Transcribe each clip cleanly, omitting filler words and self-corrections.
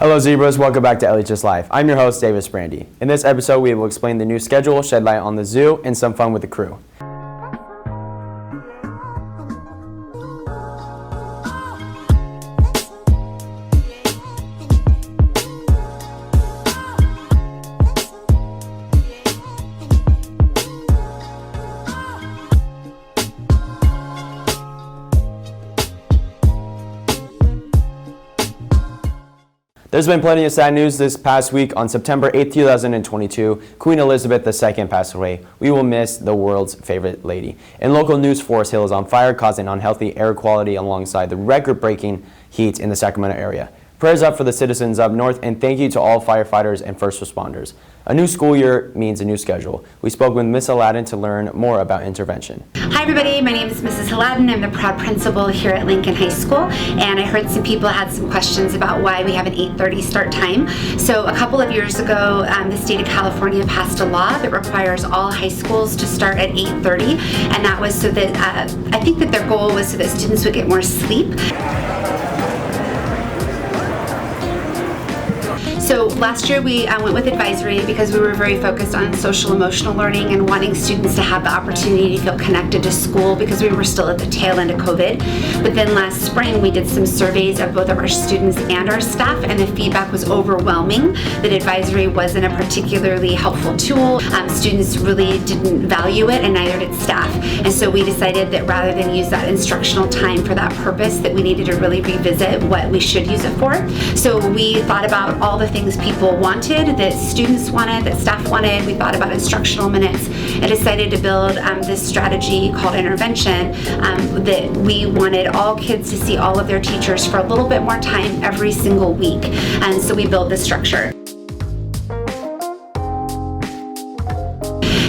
Hello Zebras, welcome back to LHS Live. I'm your host, Davis Brandy. In this episode, we will explain the new schedule, shed light on the zoo, and some fun with the crew. There's been plenty of sad news this past week. On September 8, 2022, Queen Elizabeth II passed away. We will miss the world's favorite lady. In local news, Forest Hill is on fire, causing unhealthy air quality alongside the record-breaking heat in the Sacramento area. Prayers up for the citizens up north, and thank you to all firefighters and first responders. A new school year means a new schedule. We spoke with Miss Aladdin to learn more about intervention. Hi everybody, my name is Mrs. Aladdin. I'm the proud principal here at Lincoln High School, and I heard some people had some questions about why we have an 8:30 start time. So a couple of years ago, the state of California passed a law that requires all high schools to start at 8:30, and that was so that, I think that their goal was so that students would get more sleep. So last year we went with advisory because we were very focused on social emotional learning and wanting students to have the opportunity to feel connected to school because we were still at the tail end of COVID. But then last spring we did some surveys of both of our students and our staff, and the feedback was overwhelming that advisory wasn't a particularly helpful tool. Students really didn't value it, and neither did staff. And so we decided that rather than use that instructional time for that purpose, that we needed to really revisit what we should use it for. So we thought about all the things people wanted, that students wanted, that staff wanted. We thought about instructional minutes and decided to build this strategy called intervention, that we wanted all kids to see all of their teachers for a little bit more time every single week. And so we built this structure.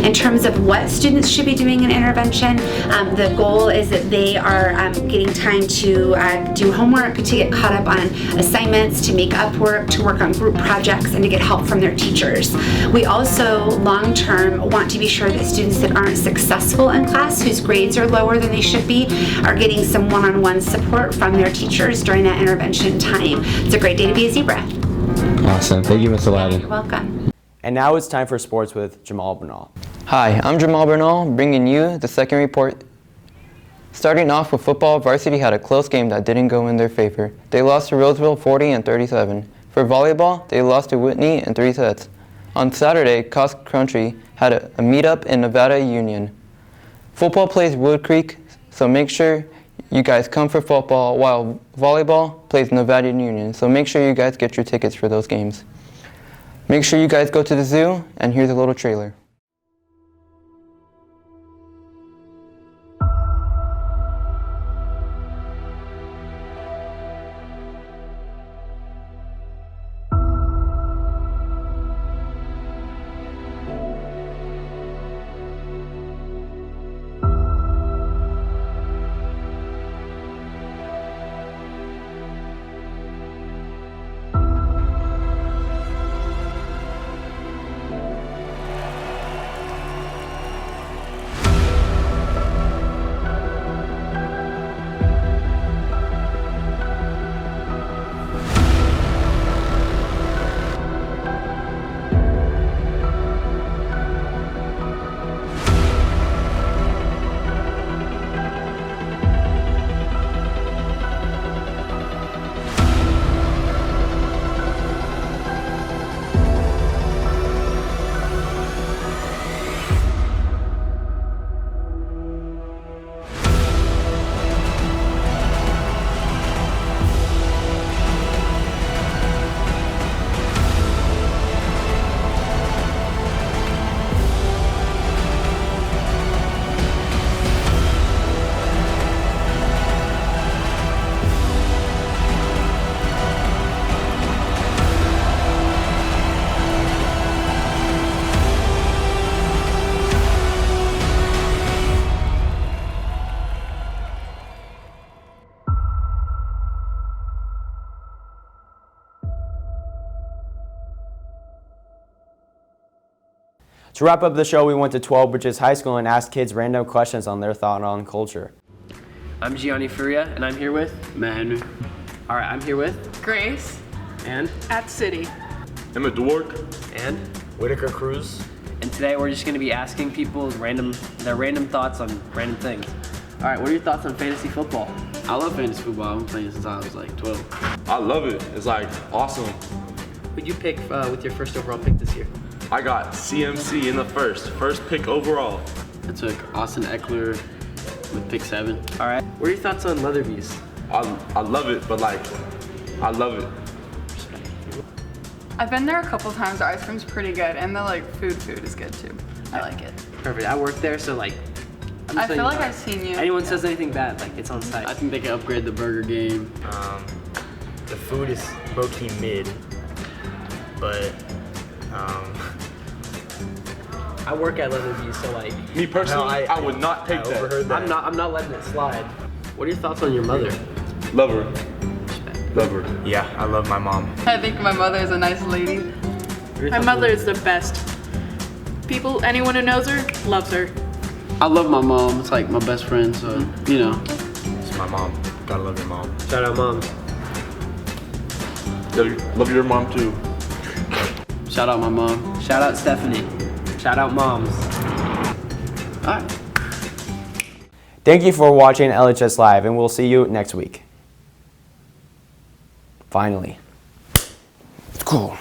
In terms of what students should be doing in intervention, the goal is that they are getting time to do homework, to get caught up on assignments, to make up work, to work on group projects, and to get help from their teachers. We also, long-term, want to be sure that students that aren't successful in class, whose grades are lower than they should be, are getting some one-on-one support from their teachers during that intervention time. It's a great day to be a zebra. Awesome. Thank you, Ms. Aladdin. You're welcome. And now it's time for sports with Jamal Bernal. Hi, I'm Jamal Bernal, bringing you the second report. Starting off with football, varsity had a close game that didn't go in their favor. They lost to Roseville 40-37. For volleyball, they lost to Whitney in 3 sets. On Saturday, Cross Country had a meetup in Nevada Union. Football plays Wood Creek, so make sure you guys come for football, while volleyball plays Nevada Union, so make sure you guys get your tickets for those games. Make sure you guys go to the zoo, and here's a little trailer. To wrap up the show, we went to 12 Bridges High School and asked kids random questions on their thought on culture. I'm Gianni Furia, and I'm here with Manu. All right, I'm here with Grace. And? At City. Emma Dwork. And? Whitaker Cruz. And today we're just going to be asking people their random thoughts on random things. All right, what are your thoughts on fantasy football? I love fantasy football. I've been playing since I was like 12. I love it. It's like awesome. Who'd you pick with your first overall pick this year? I got CMC in the first pick overall. I took Austin Eckler with pick 7. All right. What are your thoughts on Leatherby's? I love it, but like, I love it. I've been there a couple times. The ice cream's pretty good, and the like food is good too. I like it. Perfect. I work there, so like, I'm I just feel saying, like I've seen you. anyone says anything bad, like it's on site. I think they can upgrade the burger game. The food is low-key mid, but I work at Leatherby's, so like, Me personally, No, I would not take that. overheard that. I'm not letting it slide. What are your thoughts on your mother? Love her. Love her. Yeah, I love my mom. I think my mother is a nice lady. My mother is the best. Anyone who knows her, loves her. I love my mom. It's like my best friend, so, you know. It's my mom. Gotta love your mom. Shout out moms. Love your mom too. Shout out my mom. Shout out Stephanie. Shout out moms. All right. Thank you for watching LHS Live, and we'll see you next week. Finally. Cool.